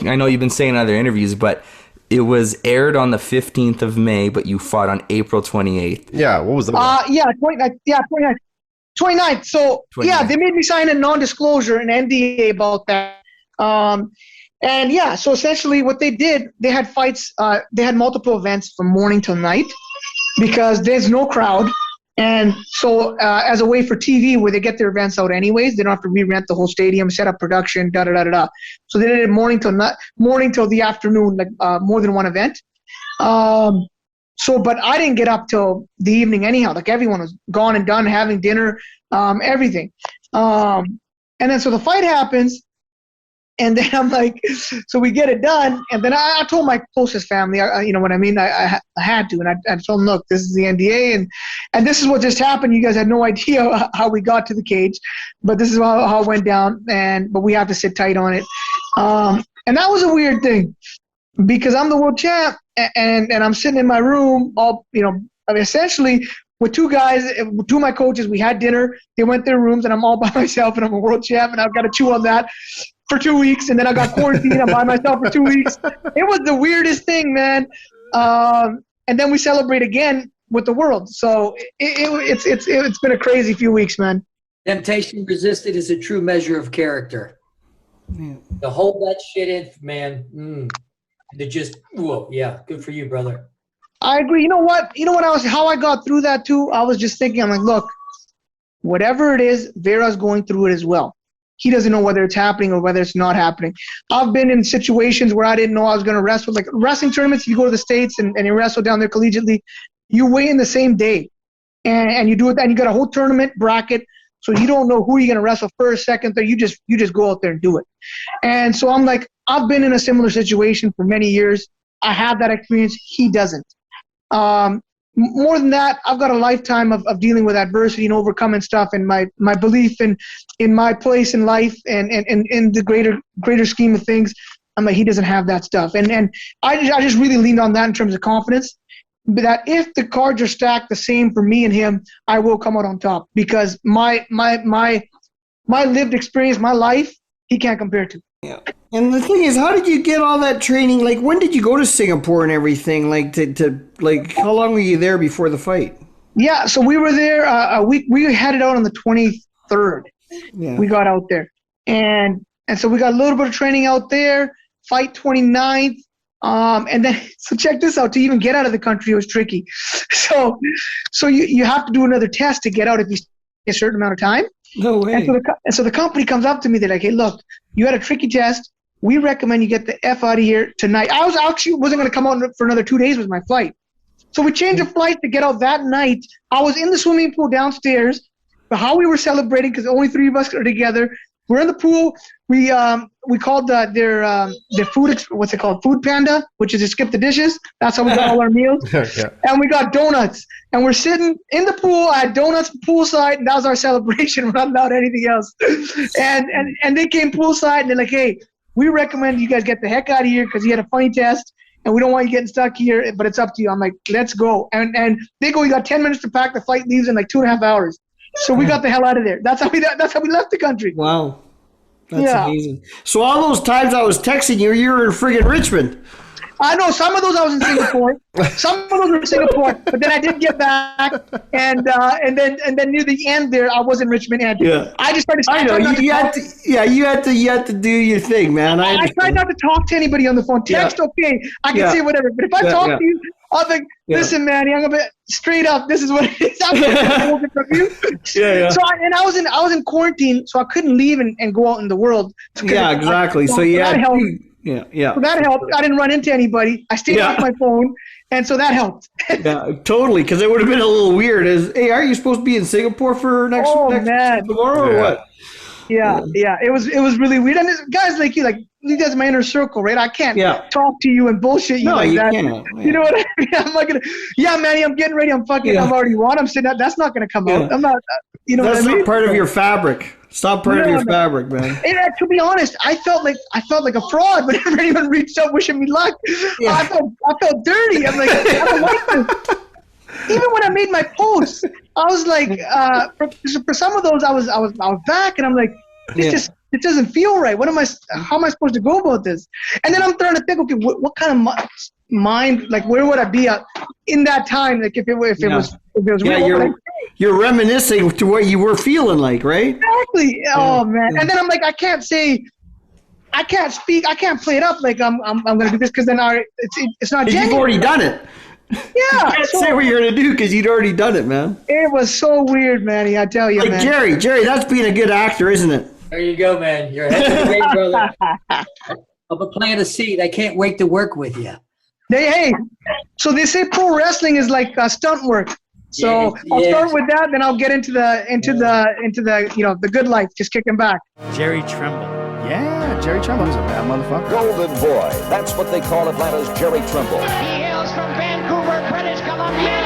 I know you've been saying in other interviews, but it was aired on the 15th of May, but you fought on April 28th. Yeah, what was that? 29th. So 29th. yeah, they made me sign a non-disclosure, an NDA about that. And yeah, so essentially what they did, they had fights, they had multiple events from morning till night because there's no crowd. And so as a way for TV where they get their events out anyways, they don't have to re-rent the whole stadium, set up production, da-da-da-da-da. So they did it morning till the afternoon, like more than one event. But I didn't get up till the evening anyhow. Like everyone was gone and done, having dinner, everything. And then so the fight happens. And then I'm like, so we get it done. And then I told my closest family, you know what I mean? I had to. And I told them, look, this is the NDA. And this is what just happened. You guys had no idea how we got to the cage. But this is how it went down. But we have to sit tight on it. And that was a weird thing because I'm the world champ. And I'm sitting in my room, essentially with two guys, two of my coaches. We had dinner. They went their rooms. And I'm all by myself. And I'm a world champ. And I've got to chew on that for 2 weeks, and then I got quarantined. I'm by myself for 2 weeks. It was the weirdest thing, man. And then we celebrate again with the world. So it's been a crazy few weeks, man. Temptation resisted is a true measure of character. Yeah. To hold that shit in, man. To just, whoa, yeah, good for you, brother. I agree. You know what? How I got through that too. I was just thinking, I'm like, look, whatever it is, Vera's going through it as well. He doesn't know whether it's happening or whether it's not happening. I've been in situations where I didn't know I was going to wrestle. Like wrestling tournaments, you go to the States and you wrestle down there collegiately, you weigh in the same day. And you do it, and you got a whole tournament bracket, so you don't know who you're going to wrestle first, second, third. You just go out there and do it. And so I'm like, I've been in a similar situation for many years. I have that experience. He doesn't. More than that, I've got a lifetime of dealing with adversity and overcoming stuff, and my belief in my place in life and in the greater scheme of things. I'm like, he doesn't have that stuff, and I just really leaned on that in terms of confidence. But that if the cards are stacked the same for me and him, I will come out on top because my lived experience, my life, he can't compare to. Yeah. And the thing is, how did you get all that training? Like, when did you go to Singapore and everything? Like, how long were you there before the fight? Yeah, so we were there we had it out on the 23rd. Yeah. We got out there. And so we got a little bit of training out there, fight 29th. And then, so check this out, to even get out of the country, it was tricky. So you have to do another test to get out if you stay a certain amount of time. No way. And so the company comes up to me. They're like, hey, look, you had a tricky test. We recommend you get the F out of here tonight. I wasn't going to come out for another 2 days with my flight. So we changed the flight to get out that night. I was in the swimming pool downstairs. But how we were celebrating, because only three of us are together. We're in the pool. We called their food, what's it called? Food Panda, which is to skip the dishes. That's how we got all our meals. Yeah. And we got donuts. And we're sitting in the pool. I had donuts poolside, and that was our celebration. We're not allowed anything else. And they came poolside, and they're like, hey, we recommend you guys get the heck out of here because you had a funny test, and we don't want you getting stuck here, but it's up to you. I'm like, let's go. And they go, you got 10 minutes to pack. The flight leaves in like 2.5 hours. So we got the hell out of there. That's how we left the country. Wow. That's amazing. So all those times I was texting you, you were in friggin' Richmond. I know some of those I was in Singapore. Some of those were in Singapore, but then I did get back, and then near the end there, I was in Richmond. And yeah. I just started. I know you had to do your thing, man. I tried not to talk to anybody on the phone. Text, okay, I can say whatever, but if I talk to you, I'll think, listen, Manny, I'm gonna be straight up. This is what it is. I'm gonna hold it from you. Yeah. So I was in quarantine, so I couldn't leave and go out in the world. Yeah, exactly. So that helped. Yeah. So that helped. I didn't run into anybody. I stayed off my phone, and so that helped. Yeah, totally. Because it would have been a little weird. Hey, are you supposed to be in Singapore for next tomorrow or what? Yeah. It was really weird. And guys like you guys are my inner circle, right? I can't talk to you and bullshit you like that. Can't. Yeah. You know what I mean? I'm not gonna. Yeah, Manny, I'm getting ready. I'm already won. I'm sitting. That's not gonna come out. I'm not. You know that's what I mean? Not part of your fabric. Stop part of your fabric, man. And, to be honest, I felt like a fraud whenever anyone reached out wishing me luck. Yeah. I felt dirty. I'm like, I don't like this. Even when I made my posts, I was like, for some of those, I was back, and I'm like, it's It doesn't feel right. How am I supposed to go about this? And then I'm trying to think, okay, what kind of mind, like where would I be at in that time? Like if it was real. You're reminiscing to what you were feeling like, right? Exactly. Oh man. And then I'm like, I can't speak, I can't play it up like I'm gonna do this because then it's not genuine. You've already done it. Yeah. You can't say what you're gonna do because you'd already done it, man. It was so weird, Manny. I tell you, like man. Jerry, that's being a good actor, isn't it? There you go, man. You're ahead of the game, brother. I'll be playing a seat. I can't wait to work with you. So they say pro wrestling is like stunt work. So I'll start with that, then I'll get into the the good life, just kicking back. Jerry Trimble. Yeah, Jerry Trimble was a bad motherfucker. Golden Boy. That's what they call Atlanta's Jerry Trimble. He hails from Vancouver, British Columbia.